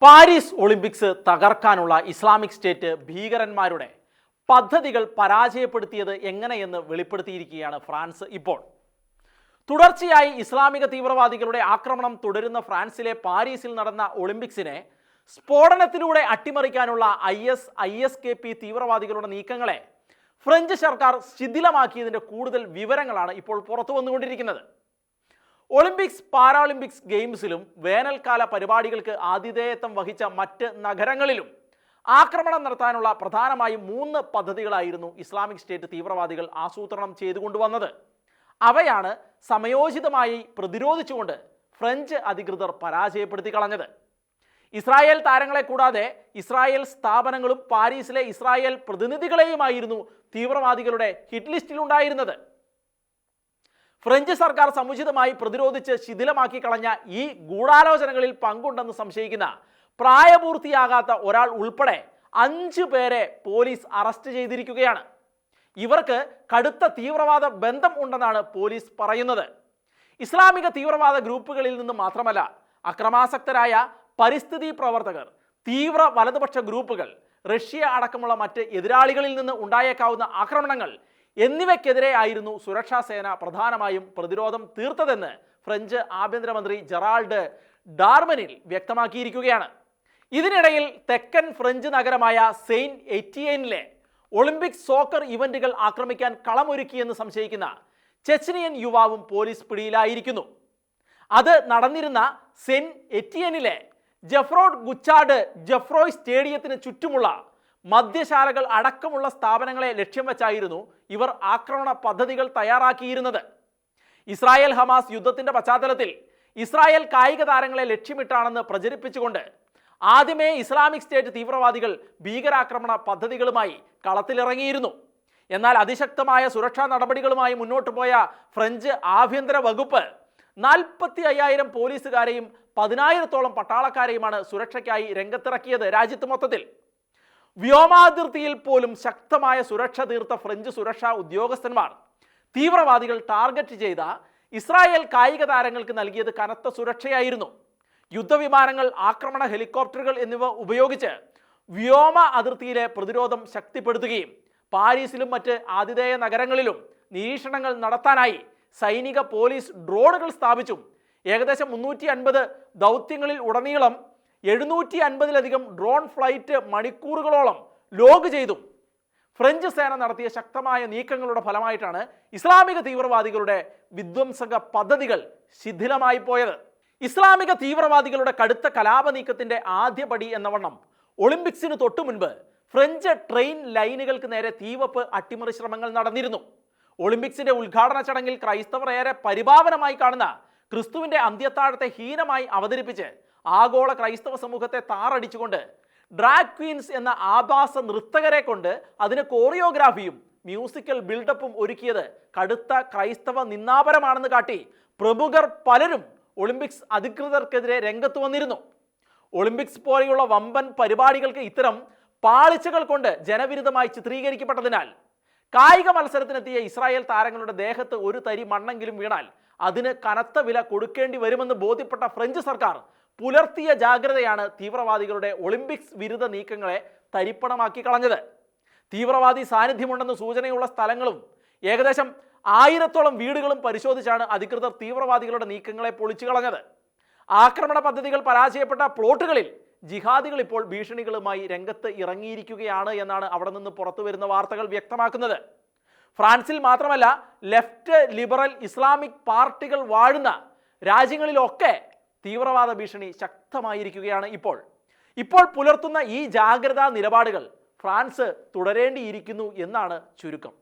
Paris Olympics തകർക്കാനുള്ള Islamic state ഭീകരന്മാരുടെ പദ്ധതികൾ പരാജയപ്പെടുത്തിയത് എങ്ങനെയെന്ന് വെളിപ്പെടുത്തിയിരിക്കുകയാണ് ഫ്രാൻസ്. ഇപ്പോൾ തുടർച്ചയായി ഇസ്ലാമിക തീവ്രവാദികളുടെ ആക്രമണം തുടരുന്ന ഫ്രാൻസിലെ പാരീസിൽ നടന്ന ഒളിമ്പിക്സിനെ സ്ഫോടനത്തിലൂടെ അട്ടിമറിക്കാനുള്ള ISKP തീവ്രവാദികളുടെ നീക്കങ്ങളെ ഫ്രഞ്ച് സർക്കാർ ശിഥിലമാക്കിയതിൻ്റെ കൂടുതൽ വിവരങ്ങളാണ് ഇപ്പോൾ പുറത്തു വന്നുകൊണ്ടിരിക്കുന്നത്. ഒളിമ്പിക്സ് പാരാളിമ്പിക്സ് ഗെയിംസിലും വേനൽക്കാല പരിപാടികൾക്ക് ആതിഥേയത്വം വഹിച്ച മറ്റ് നഗരങ്ങളിലും ആക്രമണം നടത്താനുള്ള പ്രധാനമായും 3 പദ്ധതികളായിരുന്നു ഇസ്ലാമിക് സ്റ്റേറ്റ് തീവ്രവാദികൾ ആസൂത്രണം ചെയ്തുകൊണ്ടുവന്നത്. അവയാണ് സമയോചിതമായി പ്രതിരോധിച്ചുകൊണ്ട് ഫ്രഞ്ച് അധികൃതർ പരാജയപ്പെടുത്തി കളഞ്ഞത്. ഇസ്രായേൽ താരങ്ങളെ കൂടാതെ ഇസ്രായേൽ സ്ഥാപനങ്ങളും പാരീസിലെ ഇസ്രായേൽ പ്രതിനിധികളെയുമായിരുന്നു തീവ്രവാദികളുടെ ഹിറ്റ് ലിസ്റ്റിലുണ്ടായിരുന്നത്. ഫ്രഞ്ച് സർക്കാർ സമുചിതമായി പ്രതിരോധിച്ച് ശിഥിലമാക്കി കളഞ്ഞ ഈ ഗൂഢാലോചനകളിൽ പങ്കുണ്ടെന്ന് സംശയിക്കുന്ന പ്രായപൂർത്തിയാകാത്ത ഒരാൾ ഉൾപ്പെടെ 5 പേരെ പോലീസ് അറസ്റ്റ് ചെയ്തിരിക്കുകയാണ്. ഇവർക്ക് കടുത്ത തീവ്രവാദ ബന്ധം ഉണ്ടെന്നാണ് പോലീസ് പറയുന്നത്. ഇസ്ലാമിക തീവ്രവാദ ഗ്രൂപ്പുകളിൽ നിന്ന് മാത്രമല്ല, അക്രമാസക്തരായ പരിസ്ഥിതി പ്രവർത്തകർ, തീവ്ര വലതുപക്ഷ ഗ്രൂപ്പുകൾ, റഷ്യ അടക്കമുള്ള മറ്റ് എതിരാളികളിൽ നിന്ന് ഉണ്ടായേക്കാവുന്ന ആക്രമണങ്ങൾ എന്നിവയ്ക്കെതിരെ ആയിരുന്നു സുരക്ഷാ സേന പ്രധാനമായും പ്രതിരോധം തീർത്തതെന്ന് ഫ്രഞ്ച് ആഭ്യന്തരമന്ത്രി ജെറാൾഡ് ഡാർമനിൽ വ്യക്തമാക്കിയിരിക്കുകയാണ്. ഇതിനിടയിൽ തെക്കൻ ഫ്രഞ്ച് നഗരമായ സെയിന്റ് എറ്റിയേനിലെ ഒളിമ്പിക് സോക്കർ ഇവന്റുകൾ ആക്രമിക്കാൻ കളമൊരുക്കിയെന്ന് സംശയിക്കുന്ന ചെച്നിയൻ യുവാവും പോലീസ് പിടിയിലായിരിക്കുന്നു. അത് നടന്നിരുന്ന സെയിന്റ് എറ്റിയേനിലെ ജെഫ്രോഡ് ഗുച്ചാർഡ് ജെഫ്രോയ് സ്റ്റേഡിയത്തിന് ചുറ്റുമുള്ള മദ്യശാലകൾ അടക്കമുള്ള സ്ഥാപനങ്ങളെ ലക്ഷ്യം വെച്ചായിരുന്നു ഇവർ ആക്രമണ പദ്ധതികൾ തയ്യാറാക്കിയിരുന്നത്. ഇസ്രായേൽ ഹമാസ് യുദ്ധത്തിന്റെ പശ്ചാത്തലത്തിൽ ഇസ്രായേൽ കായിക താരങ്ങളെ ലക്ഷ്യമിട്ടാണെന്ന് പ്രചരിപ്പിച്ചുകൊണ്ട് ആദ്യമേ ഇസ്ലാമിക് സ്റ്റേറ്റ് തീവ്രവാദികൾ ഭീകരാക്രമണ പദ്ധതികളുമായി കളത്തിലിറങ്ങിയിരുന്നു. എന്നാൽ അതിശക്തമായ സുരക്ഷാ നടപടികളുമായി മുന്നോട്ട് പോയ ഫ്രഞ്ച് ആഭ്യന്തര വകുപ്പ് 45,000 പോലീസുകാരെയും 10,000-ഓളം പട്ടാളക്കാരെയുമാണ് സുരക്ഷയ്ക്കായി രംഗത്തിറക്കിയത്. രാജ്യത്ത് മൊത്തത്തിൽ വ്യോമാതിർത്തിയിൽ പോലും ശക്തമായ സുരക്ഷ തീർത്ത ഫ്രഞ്ച് സുരക്ഷാ ഉദ്യോഗസ്ഥന്മാർ തീവ്രവാദികൾ ടാർഗറ്റ് ചെയ്ത ഇസ്രായേൽ കായിക താരങ്ങൾക്ക് നൽകിയത് കനത്ത സുരക്ഷയായിരുന്നു. യുദ്ധവിമാനങ്ങൾ, ആക്രമണ ഹെലികോപ്റ്ററുകൾ എന്നിവ ഉപയോഗിച്ച് വ്യോമ അതിർത്തിയിലെ പ്രതിരോധം ശക്തിപ്പെടുത്തുകയും പാരീസിലും മറ്റ് ആതിഥേയ നഗരങ്ങളിലും നിരീക്ഷണങ്ങൾ നടത്താനായി സൈനിക പോലീസ് ഡ്രോണുകൾ സ്ഥാപിച്ചും ഏകദേശം 350 ദൗത്യങ്ങളിൽ ഉടനീളം 750-ലധികം ഡ്രോൺ ഫ്ലൈറ്റ് മണിക്കൂറുകളോളം ലോഗ് ചെയ്തും ഫ്രഞ്ച് സേന നടത്തിയ ശക്തമായ നീക്കങ്ങളുടെ ഫലമായിട്ടാണ് ഇസ്ലാമിക തീവ്രവാദികളുടെ വിധ്വംസക പദ്ധതികൾ ശിഥിലമായി പോയത്. ഇസ്ലാമിക തീവ്രവാദികളുടെ കടുത്ത കലാപ നീക്കത്തിന്റെ ആദ്യപടി എന്നവണ്ണം ഒളിമ്പിക്സിന് തൊട്ടു മുൻപ് ഫ്രഞ്ച് ട്രെയിൻ ലൈനുകൾക്ക് നേരെ തീവപ്പ് അട്ടിമറി ശ്രമങ്ങൾ നടന്നിരുന്നു. ഒളിമ്പിക്സിന്റെ ഉദ്ഘാടന ചടങ്ങിൽ ക്രൈസ്തവർ ഏറെ പരിഭാവനമായി കാണുന്ന ക്രിസ്തുവിന്റെ അന്ത്യത്താഴത്തെ ഹീനമായി അവതരിപ്പിച്ച് ആഗോള ക്രൈസ്തവ സമൂഹത്തെ താറടിച്ചുകൊണ്ട് ഡ്രാഗ് ക്വീൻസ് എന്ന ആഭാസ നൃത്തകരെ കൊണ്ട് അതിന് കോറിയോഗ്രാഫിയും മ്യൂസിക്കൽ ബിൽഡപ്പും ഒരുക്കിയത് കടുത്ത ക്രൈസ്തവ നിന്ദാപരമാണെന്ന് കാട്ടി പ്രമുഖർ പലരും ഒളിമ്പിക്സ് അധികൃതർക്കെതിരെ രംഗത്ത് വന്നിരുന്നു. ഒളിമ്പിക്സ് പോലെയുള്ള വമ്പൻ പരിപാടികൾക്ക് ഇത്തരം പാളിച്ചകൾ കൊണ്ട് ജനവിരുദ്ധമായി ചിത്രീകരിക്കപ്പെട്ടതിനാൽ കായിക മത്സരത്തിനെത്തിയ ഇസ്രായേൽ താരങ്ങളുടെ ദേഹത്ത് ഒരു തരി മണ്ണെങ്കിലും വീണാൽ അതിന് കനത്ത വില കൊടുക്കേണ്ടി വരുമെന്ന് ബോധ്യപ്പെട്ട ഫ്രഞ്ച് സർക്കാർ പുലർത്തിയ ജാഗ്രതയാണ് തീവ്രവാദികളുടെ ഒളിമ്പിക്സ് വിരുദ്ധ നീക്കങ്ങളെ തരിപ്പണമാക്കി കളഞ്ഞത്. തീവ്രവാദി സാന്നിധ്യമുണ്ടെന്ന് സൂചനയുള്ള സ്ഥലങ്ങളും ഏകദേശം 1000-ഓളം വീടുകളും പരിശോധിച്ചാണ് അധികൃതർ തീവ്രവാദികളുടെ നീക്കങ്ങളെ പൊളിച്ചു കളഞ്ഞത്. ആക്രമണ പദ്ധതികൾ പരാജയപ്പെട്ട പ്ലോട്ടുകളിൽ ജിഹാദികൾ ഇപ്പോൾ ഭീഷണികളുമായി രംഗത്ത് ഇറങ്ങിയിരിക്കുകയാണ് എന്നാണ് അവിടെ നിന്ന് പുറത്തു വരുന്ന വാർത്തകൾ വ്യക്തമാക്കുന്നത്. ഫ്രാൻസിൽ മാത്രമല്ല, ലെഫ്റ്റ് ലിബറൽ ഇസ്ലാമിക് പാർട്ടികൾ വാഴുന്ന രാജ്യങ്ങളിലൊക്കെ തീവ്രവാദ ഭീഷണി ശക്തമായിരിക്കുകയാണ്. ഇപ്പോൾ പുലർത്തുന്ന ഈ ജാഗ്രതാ നിലപാടുകൾ ഫ്രാൻസ് തുടരേണ്ടിയിരിക്കുന്നു എന്നാണ് ചുരുക്കം.